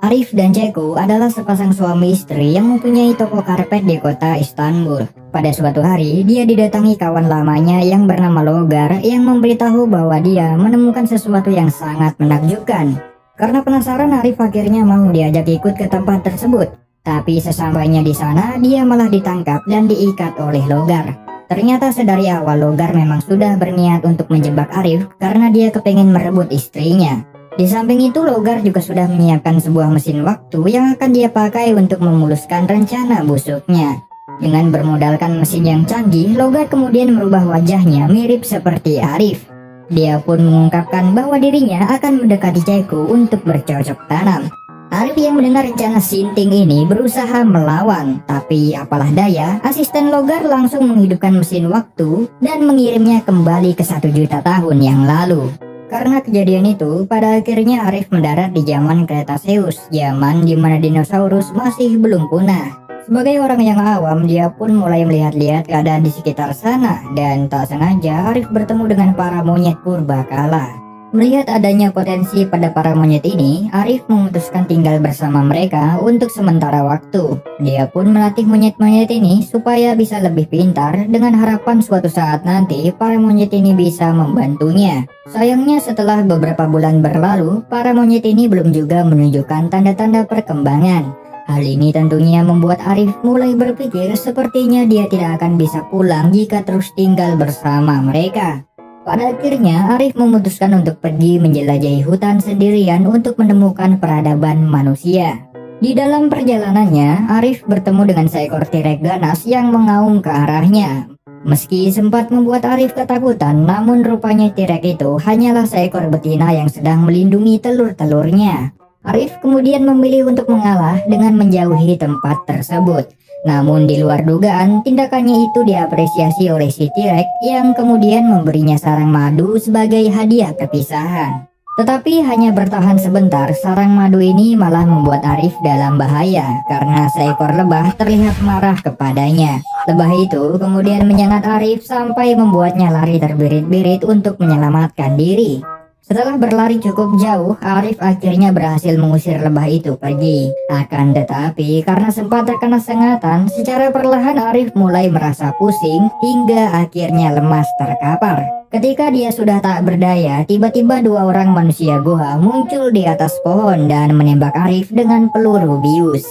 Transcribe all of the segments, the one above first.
Arif dan Ceko adalah sepasang suami istri yang mempunyai toko karpet di kota Istanbul. Pada suatu hari, dia didatangi kawan lamanya yang bernama Logar yang memberitahu bahwa dia menemukan sesuatu yang sangat menakjubkan. Karena penasaran, Arif akhirnya mau diajak ikut ke tempat tersebut. Tapi sesampainya di sana, dia malah ditangkap dan diikat oleh Logar. Ternyata sedari awal Logar memang sudah berniat untuk menjebak Arif karena dia kepengen merebut istrinya. Di samping itu, Logar juga sudah menyiapkan sebuah mesin waktu yang akan dia pakai untuk memuluskan rencana busuknya. Dengan bermodalkan mesin yang canggih, Logar kemudian merubah wajahnya mirip seperti Arif. Dia pun mengungkapkan bahwa dirinya akan mendekati Ceko untuk bercocok tanam. Arif yang mendengar rencana sinting ini berusaha melawan, tapi apalah daya, asisten Logar langsung menghidupkan mesin waktu dan mengirimnya kembali ke 1 juta tahun yang lalu. Karena kejadian itu, pada akhirnya Arif mendarat di zaman Cretaceous, zaman di mana dinosaurus masih belum punah. Sebagai orang yang awam, dia pun mulai melihat-lihat keadaan di sekitar sana, dan tak sengaja Arif bertemu dengan para monyet purbakala. Melihat adanya potensi pada para monyet ini, Arif memutuskan tinggal bersama mereka untuk sementara waktu. Dia pun melatih monyet-monyet ini supaya bisa lebih pintar dengan harapan suatu saat nanti para monyet ini bisa membantunya. Sayangnya setelah beberapa bulan berlalu, para monyet ini belum juga menunjukkan tanda-tanda perkembangan. Hal ini tentunya membuat Arif mulai berpikir sepertinya dia tidak akan bisa pulang jika terus tinggal bersama mereka. Pada akhirnya, Arif memutuskan untuk pergi menjelajahi hutan sendirian untuk menemukan peradaban manusia. Di dalam perjalanannya, Arif bertemu dengan seekor T-Rex ganas yang mengaum ke arahnya. Meski sempat membuat Arif ketakutan, namun rupanya T-Rex itu hanyalah seekor betina yang sedang melindungi telur-telurnya. Arif kemudian memilih untuk mengalah dengan menjauhi tempat tersebut. Namun di luar dugaan, tindakannya itu diapresiasi oleh si T-Rex yang kemudian memberinya sarang madu sebagai hadiah perpisahan. Tetapi hanya bertahan sebentar, sarang madu ini malah membuat Arif dalam bahaya karena seekor lebah terlihat marah kepadanya. Lebah itu kemudian menyengat Arif sampai membuatnya lari terbirit-birit untuk menyelamatkan diri. Setelah berlari cukup jauh, Arif akhirnya berhasil mengusir lebah itu pergi. Akan tetapi, karena sempat terkena sengatan, secara perlahan Arif mulai merasa pusing hingga akhirnya lemas terkapar. Ketika dia sudah tak berdaya, tiba-tiba 2 orang manusia goa muncul di atas pohon dan menembak Arif dengan peluru bius.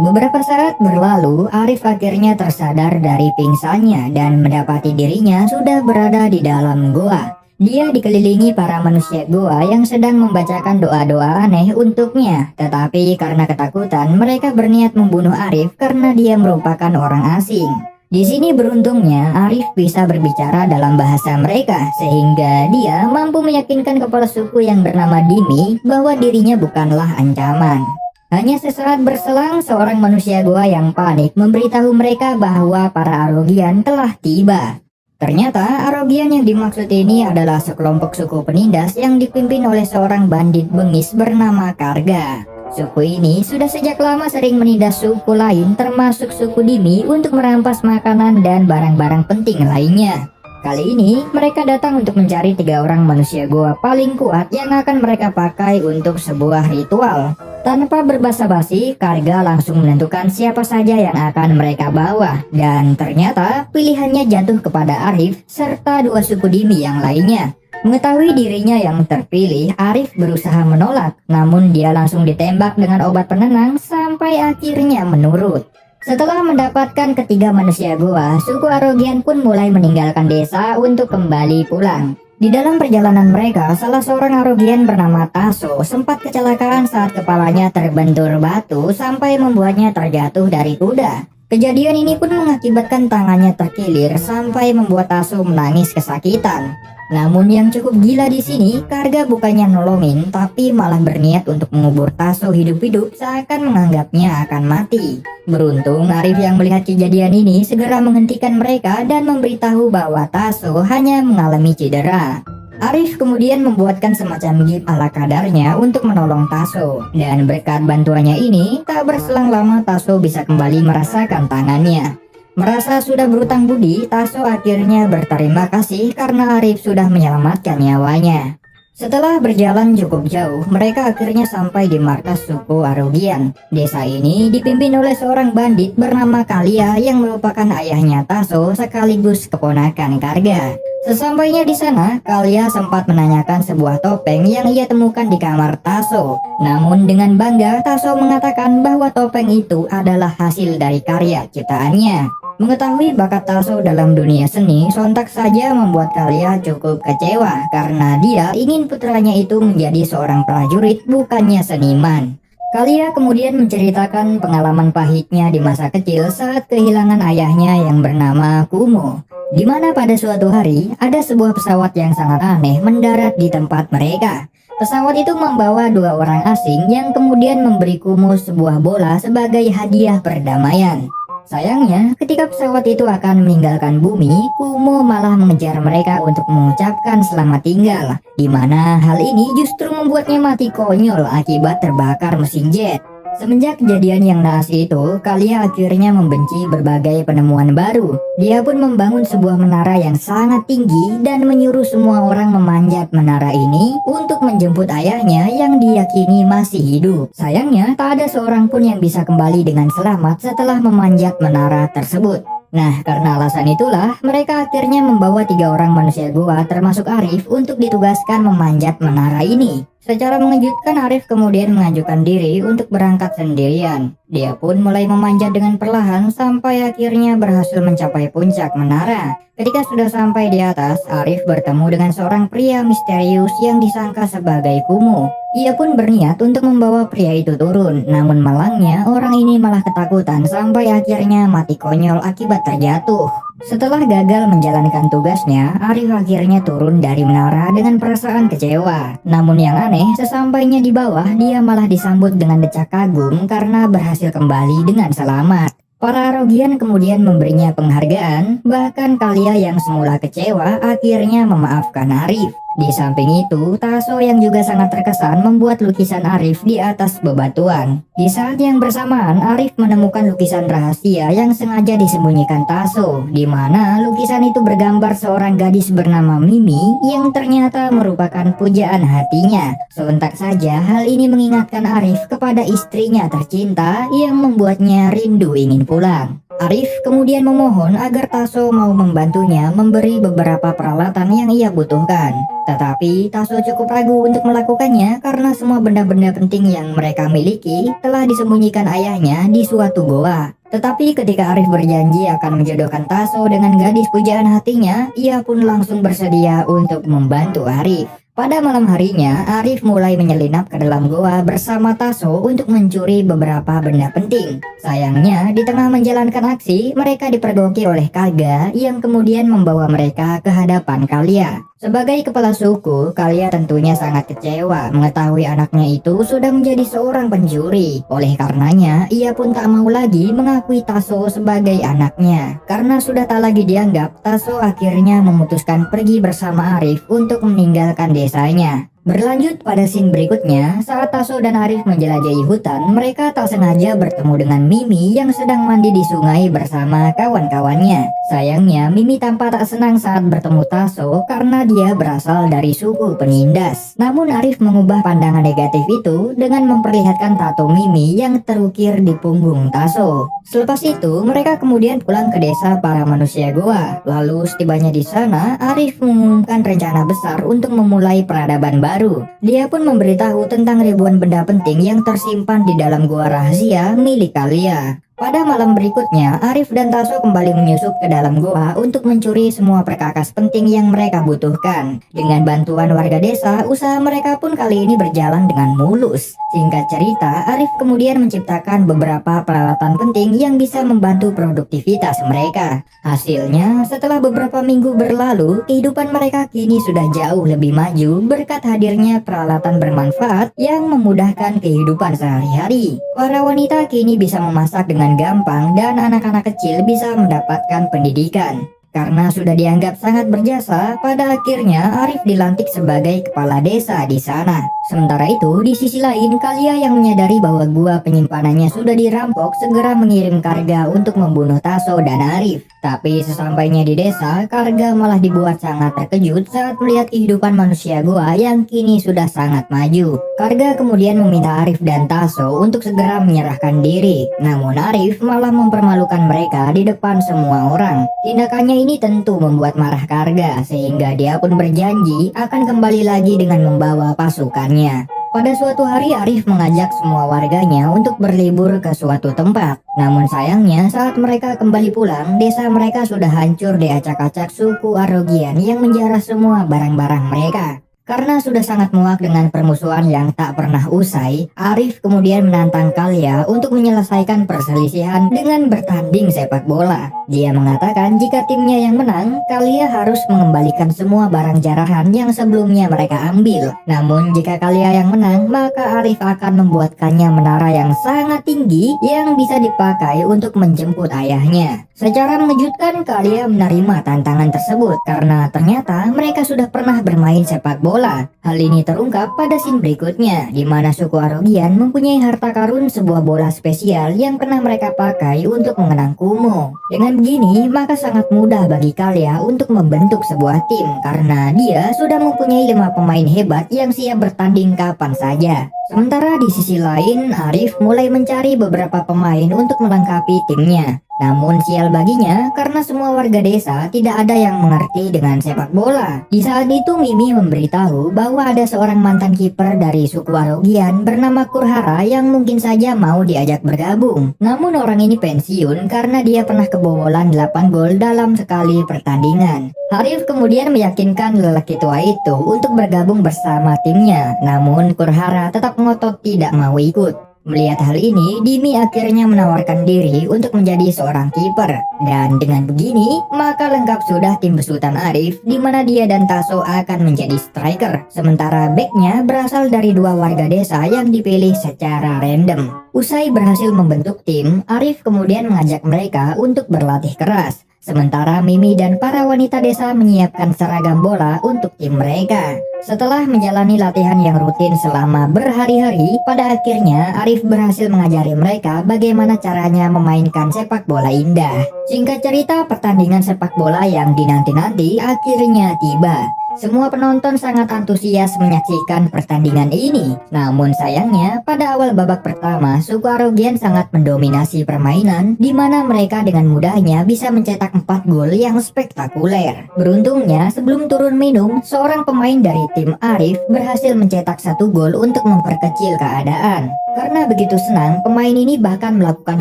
Beberapa saat berlalu, Arif akhirnya tersadar dari pingsannya dan mendapati dirinya sudah berada di dalam goa. Dia dikelilingi para manusia goa yang sedang membacakan doa-doa aneh untuknya. Tetapi karena ketakutan, mereka berniat membunuh Arif karena dia merupakan orang asing. Di sini beruntungnya Arif bisa berbicara dalam bahasa mereka, sehingga dia mampu meyakinkan kepala suku yang bernama Dimi bahwa dirinya bukanlah ancaman. Hanya sesaat berselang, seorang manusia goa yang panik memberitahu mereka bahwa para Arogian telah tiba. Ternyata Arogian yang dimaksud ini adalah sekelompok suku penindas yang dipimpin oleh seorang bandit bengis bernama Karga. Suku ini sudah sejak lama sering menindas suku lain termasuk suku Dimi untuk merampas makanan dan barang-barang penting lainnya. Kali ini mereka datang untuk mencari 3 orang manusia goa paling kuat yang akan mereka pakai untuk sebuah ritual. Tanpa berbasa-basi, Karga langsung menentukan siapa saja yang akan mereka bawa. Dan ternyata pilihannya jatuh kepada Arif serta 2 suku Dimi yang lainnya. Mengetahui dirinya yang terpilih, Arif berusaha menolak. Namun dia langsung ditembak dengan obat penenang sampai akhirnya menurut. Setelah mendapatkan ketiga manusia goa, suku Arogian pun mulai meninggalkan desa untuk kembali pulang. Di dalam perjalanan mereka, salah seorang Arogian bernama Taso sempat kecelakaan saat kepalanya terbentur batu sampai membuatnya terjatuh dari kuda. Kejadian ini pun mengakibatkan tangannya terkilir sampai membuat Taso menangis kesakitan. Namun yang cukup gila di sini, Karga bukannya nolongin, tapi malah berniat untuk mengubur Taso hidup-hidup seakan menganggapnya akan mati. Beruntung Arif yang melihat kejadian ini segera menghentikan mereka dan memberitahu bahwa Taso hanya mengalami cedera. Arif kemudian membuatkan semacam gift ala kadarnya untuk menolong Taso. Dan berkat bantuannya ini, tak berselang lama Taso bisa kembali merasakan tangannya. Merasa sudah berutang budi, Taso akhirnya berterima kasih karena Arif sudah menyelamatkan nyawanya. Setelah berjalan cukup jauh, mereka akhirnya sampai di markas suku Arugian. Desa ini dipimpin oleh seorang bandit bernama Kalia yang merupakan ayahnya Taso sekaligus keponakan Karga. Sesampainya di sana, Kalia sempat menanyakan sebuah topeng yang ia temukan di kamar Taso. Namun dengan bangga, Taso mengatakan bahwa topeng itu adalah hasil dari karya ciptaannya. Mengetahui bakat Taso dalam dunia seni, sontak saja membuat Kalia cukup kecewa karena dia ingin putranya itu menjadi seorang prajurit bukannya seniman. Kalia kemudian menceritakan pengalaman pahitnya di masa kecil saat kehilangan ayahnya yang bernama Kumo, di mana pada suatu hari ada sebuah pesawat yang sangat aneh mendarat di tempat mereka. Pesawat itu membawa dua orang asing yang kemudian memberi Kumo sebuah bola sebagai hadiah perdamaian. Sayangnya, ketika pesawat itu akan meninggalkan bumi, Kumo malah mengejar mereka untuk mengucapkan selamat tinggal, di mana hal ini justru membuatnya mati konyol akibat terbakar mesin jet. Semenjak kejadian yang naas itu, Kalia akhirnya membenci berbagai penemuan baru. Dia pun membangun sebuah menara yang sangat tinggi dan menyuruh semua orang memanjat menara ini untuk menjemput ayahnya yang diyakini masih hidup. Sayangnya, tak ada seorang pun yang bisa kembali dengan selamat setelah memanjat menara tersebut. Nah, karena alasan itulah, mereka akhirnya membawa 3 orang manusia gua termasuk Arif untuk ditugaskan memanjat menara ini. Secara mengejutkan, Arif kemudian mengajukan diri untuk berangkat sendirian. Dia pun mulai memanjat dengan perlahan sampai akhirnya berhasil mencapai puncak menara. Ketika sudah sampai di atas, Arif bertemu dengan seorang pria misterius yang disangka sebagai Kumo. Ia pun berniat untuk membawa pria itu turun, namun malangnya orang ini malah ketakutan sampai akhirnya mati konyol akibat terjatuh. Setelah gagal menjalankan tugasnya, Arif akhirnya turun dari menara dengan perasaan kecewa. Namun yang aneh, sesampainya di bawah, dia malah disambut dengan decak kagum karena berhasil kembali dengan selamat. Para Arogian kemudian memberinya penghargaan, bahkan Kalia yang semula kecewa akhirnya memaafkan Arif. Di samping itu, Taso yang juga sangat terkesan membuat lukisan Arif di atas bebatuan. Di saat yang bersamaan, Arif menemukan lukisan rahasia yang sengaja disembunyikan Taso, di mana lukisan itu bergambar seorang gadis bernama Mimi yang ternyata merupakan pujaan hatinya. Sontak saja hal ini mengingatkan Arif kepada istrinya tercinta yang membuatnya rindu ingin pulang. Arif kemudian memohon agar Taso mau membantunya memberi beberapa peralatan yang ia butuhkan. Tetapi Taso cukup ragu untuk melakukannya karena semua benda-benda penting yang mereka miliki telah disembunyikan ayahnya di suatu goa. Tetapi ketika Arif berjanji akan menjodohkan Taso dengan gadis pujaan hatinya, ia pun langsung bersedia untuk membantu Arif. Pada malam harinya, Arif mulai menyelinap ke dalam goa bersama Taso untuk mencuri beberapa benda penting. Sayangnya, di tengah menjalankan aksi, mereka dipergoki oleh Kaga yang kemudian membawa mereka ke hadapan Kalia. Sebagai kepala suku, Kalia tentunya sangat kecewa mengetahui anaknya itu sudah menjadi seorang pencuri. Oleh karenanya, ia pun tak mau lagi mengakui Taso sebagai anaknya. Karena sudah tak lagi dianggap, Taso akhirnya memutuskan pergi bersama Arif untuk meninggalkan desanya. Berlanjut pada scene berikutnya, saat Taso dan Arif menjelajahi hutan, mereka tak sengaja bertemu dengan Mimi yang sedang mandi di sungai bersama kawan-kawannya. Sayangnya, Mimi tampak tak senang saat bertemu Taso karena dia berasal dari suku penindas. Namun Arif mengubah pandangan negatif itu dengan memperlihatkan tato Mimi yang terukir di punggung Taso. Selepas itu, mereka kemudian pulang ke desa para manusia goa. Lalu setibanya di sana, Arif mengumumkan rencana besar untuk memulai peradaban baru. Dia pun memberitahu tentang ribuan benda penting yang tersimpan di dalam gua rahasia milik Kalia. Pada malam berikutnya, Arif dan Taso kembali menyusup ke dalam goa untuk mencuri semua perkakas penting yang mereka butuhkan. Dengan bantuan warga desa, usaha mereka pun kali ini berjalan dengan mulus. Singkat cerita, Arif kemudian menciptakan beberapa peralatan penting yang bisa membantu produktivitas mereka. Hasilnya, setelah beberapa minggu berlalu, kehidupan mereka kini sudah jauh lebih maju berkat hadirnya peralatan bermanfaat yang memudahkan kehidupan sehari-hari. Para wanita kini bisa memasak dengan gampang dan anak-anak kecil bisa mendapatkan pendidikan. Karena sudah dianggap sangat berjasa, pada akhirnya Arif dilantik sebagai kepala desa di sana. Sementara itu, di sisi lain, Kalia yang menyadari bahwa gua penyimpanannya sudah dirampok segera mengirim Karga untuk membunuh Taso dan Arif. Tapi sesampainya di desa, Karga malah dibuat sangat terkejut saat melihat kehidupan manusia gua yang kini sudah sangat maju. Karga kemudian meminta Arif dan Taso untuk segera menyerahkan diri. Namun Arif malah mempermalukan mereka di depan semua orang. Tindakannya ini tentu membuat marah Karga, sehingga dia pun berjanji akan kembali lagi dengan membawa pasukannya. Pada suatu hari Arif mengajak semua warganya untuk berlibur ke suatu tempat. Namun sayangnya saat mereka kembali pulang, desa mereka sudah hancur diacak-acak suku Arogian yang menjarah semua barang-barang mereka. Karena sudah sangat muak dengan permusuhan yang tak pernah usai, Arif kemudian menantang Kalia untuk menyelesaikan perselisihan dengan bertanding sepak bola. Dia mengatakan jika timnya yang menang, Kalia harus mengembalikan semua barang jarahan yang sebelumnya mereka ambil. Namun jika Kalia yang menang, maka Arif akan membuatkannya menara yang sangat tinggi yang bisa dipakai untuk menjemput ayahnya. Secara mengejutkan, Kalia menerima tantangan tersebut karena ternyata mereka sudah pernah bermain sepak bola. Hal ini terungkap pada scene berikutnya, di mana suku Arogian mempunyai harta karun sebuah bola spesial yang pernah mereka pakai untuk mengenang Kumo. Dengan begini, maka sangat mudah bagi Kalia untuk membentuk sebuah tim karena dia sudah mempunyai 5 pemain hebat yang siap bertanding kapan saja. Sementara di sisi lain, Arif mulai mencari beberapa pemain untuk melengkapi timnya. Namun sial baginya, karena semua warga desa tidak ada yang mengerti dengan sepak bola. Di saat itu Mimi memberitahu bahwa ada seorang mantan kiper dari suku Arogian bernama Kurhara yang mungkin saja mau diajak bergabung. Namun orang ini pensiun karena dia pernah kebobolan 8 gol dalam sekali pertandingan. Arif kemudian meyakinkan lelaki tua itu untuk bergabung bersama timnya. Namun Kurhara tetap ngotot tidak mau ikut. Melihat hal ini, Dimi akhirnya menawarkan diri untuk menjadi seorang kiper. Dan dengan begini, maka lengkap sudah tim besutan Arif, di mana dia dan Taso akan menjadi striker. Sementara backnya berasal dari 2 warga desa yang dipilih secara random. Usai berhasil membentuk tim, Arif kemudian mengajak mereka untuk berlatih keras. Sementara Mimi dan para wanita desa menyiapkan seragam bola untuk tim mereka. Setelah menjalani latihan yang rutin selama berhari-hari, pada akhirnya Arif berhasil mengajari mereka bagaimana caranya memainkan sepak bola indah. Singkat cerita, pertandingan sepak bola yang dinanti-nanti akhirnya tiba. Semua penonton sangat antusias menyaksikan pertandingan ini. Namun sayangnya, pada awal babak pertama, suku Arogian sangat mendominasi permainan, di mana mereka dengan mudahnya bisa mencetak 4 gol yang spektakuler. Beruntungnya, sebelum turun minum, seorang pemain dari tim Arif berhasil mencetak 1 gol untuk memperkecil keadaan. Karena begitu senang, pemain ini bahkan melakukan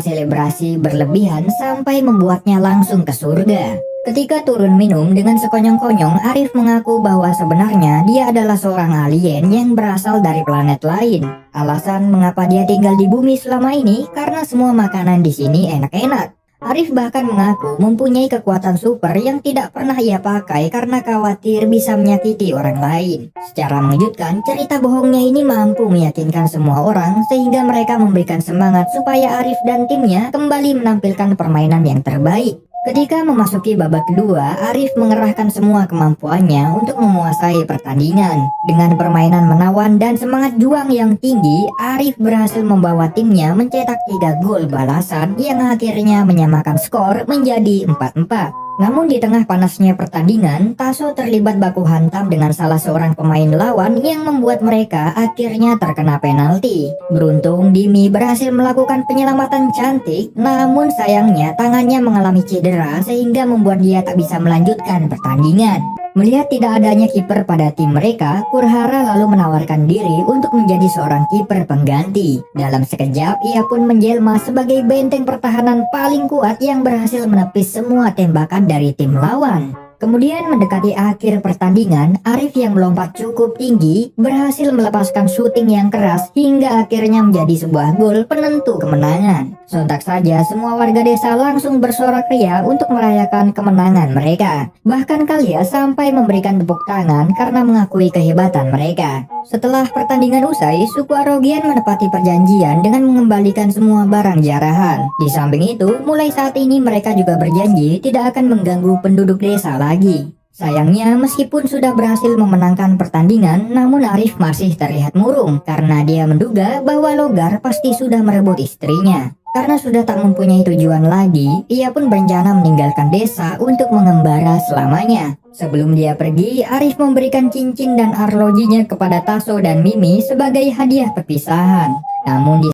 selebrasi berlebihan sampai membuatnya langsung ke surga. Ketika turun minum dengan sekonyong-konyong, Arif mengaku bahwa sebenarnya dia adalah seorang alien yang berasal dari planet lain. Alasan mengapa dia tinggal di bumi selama ini karena semua makanan di sini enak-enak. Arif bahkan mengaku mempunyai kekuatan super yang tidak pernah ia pakai karena khawatir bisa menyakiti orang lain. Secara mengejutkan, cerita bohongnya ini mampu meyakinkan semua orang sehingga mereka memberikan semangat supaya Arif dan timnya kembali menampilkan permainan yang terbaik. Ketika memasuki babak kedua, Arif mengerahkan semua kemampuannya untuk menguasai pertandingan. Dengan permainan menawan dan semangat juang yang tinggi, Arif berhasil membawa timnya mencetak 3 gol balasan yang akhirnya menyamakan skor menjadi 4-4. Namun di tengah panasnya pertandingan, Taso terlibat baku hantam dengan salah seorang pemain lawan yang membuat mereka akhirnya terkena penalti. Beruntung Dimi berhasil melakukan penyelamatan cantik, namun sayangnya tangannya mengalami cedera sehingga membuat dia tak bisa melanjutkan pertandingan. Melihat tidak adanya kiper pada tim mereka, Kurhara lalu menawarkan diri untuk menjadi seorang kiper pengganti. Dalam sekejap, ia pun menjelma sebagai benteng pertahanan paling kuat yang berhasil menepis semua tembakan dari tim lawan. Kemudian mendekati akhir pertandingan, Arif yang melompat cukup tinggi berhasil melepaskan syuting yang keras hingga akhirnya menjadi sebuah gol penentu kemenangan. Sontak saja semua warga desa langsung bersorak ria untuk merayakan kemenangan mereka. Bahkan Kalia sampai memberikan tepuk tangan karena mengakui kehebatan mereka. Setelah pertandingan usai, suku Arogian menepati perjanjian dengan mengembalikan semua barang jarahan. Di samping itu, mulai saat ini mereka juga berjanji tidak akan mengganggu penduduk desa lagi. Sayangnya, meskipun sudah berhasil memenangkan pertandingan, namun Arif masih terlihat murung karena dia menduga bahwa Logar pasti sudah merebut istrinya. Karena sudah tak mempunyai tujuan lagi, ia pun berencana meninggalkan desa untuk mengembara selamanya. Sebelum dia pergi, Arif memberikan cincin dan arlojinya kepada Taso dan Mimi sebagai hadiah perpisahan. Namun di